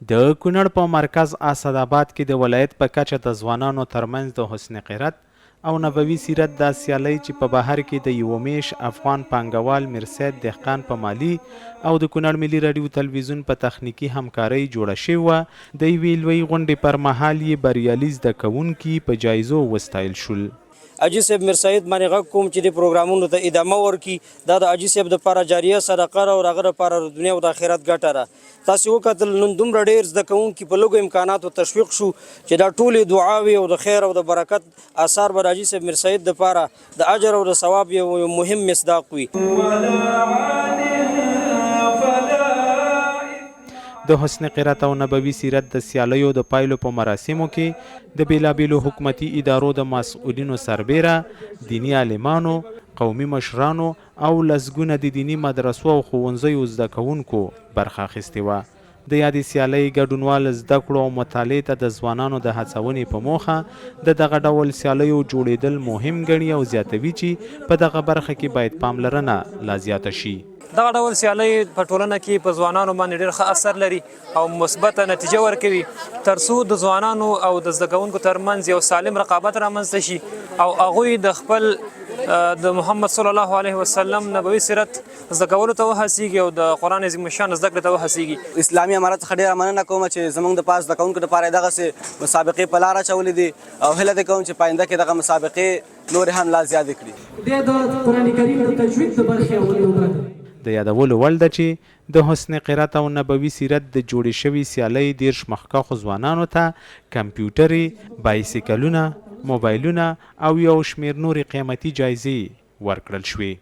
د کونړ په مرکز اسداباد کې د ولایت په کچه د ځوانانو ترمنځ د حسن قیرت او نبوي سیرت د سیالۍ چې په بهر کې د یو میش افغان پانګوال میرسید دهقان په مالی او د کونړ ملي راډیو تلویزیون په تخنیکي همکارۍ جوړه شوې وه. د یوې لویې غونډې پر مهال یې بریالي زده کوونکي په جایزو وستایل شول. حاجي صاحب میرسید باندې غږ کوم چې د پروګرامونو ته ادامه ورکړي. دا د حاجي صاحب دپاره جاریه صدقه ده او د هغه دپاره د دنیا او د آخرت ګټه ده. تاسې وکتل نن دومره ډېر زده کوونکي په لږو امکاناتو تشویق شو چې دا ټولې دعاوې او د خیر او د برکت آثار به د حاجي صاحب میرسید دپاره د اجر او د ثواب یو مهم مصداق وي. د حسن قیرت او نبوي سیرت د سیالیو د پایلو په مراسمو کې د بیلابیلو حکومتي ادارو د مسؤلینو سربیره دینی عالمانو، قومي مشرانو او لسګونه د دینی مدرسو او ښوونځیو زده کوونکو برخه اخیستې وه. د یادې سیالۍ ګډونوال زده کړو او مطالعې ته د ځوانانو د هڅونې په موخه د دغه ډول سیالیو جوړېدل مهم ګڼي او زیاتوي چې په دغه برخه کې باید پاملرنه لا زیاته شي. دغه ډول سیالۍ په ټولنه کې په ځوانانو باندې ډېر ښه اثر لري او مثبته نتیجه ورکوي تر څو د ځوانانو او د زده کوونکو ترمنځ یو سالم رقابت رامنځته شي او هغوی د خپل د محمد صلی الله علیه وسلم نبوي سیرت زده کولو ته وهڅېږي او د قرآن عظیم الشان زده کړې ته وهڅېږي. اسلامي امارت څخه ډېره مننه کوم چې زموږ د پاس زده کوونکو دپاره یې دغسې مسابقې په لاره اچولې دي او هیله دې کوم چې په آینده کې دغه مسابقې نورې هم لا زیاتې کړي. د قرآن کریم د تجوید د برخې اولې د یادولو وړ ده چې د حسن قیرت او نبوي سیرت د جوړې شوي سیالۍ 10 مخکښو ځوانانو ته کمپیوټرې، بایسیکلونه، موبایلونه او یو شمېر نورې قیمتي جایزې ورکړل شوې.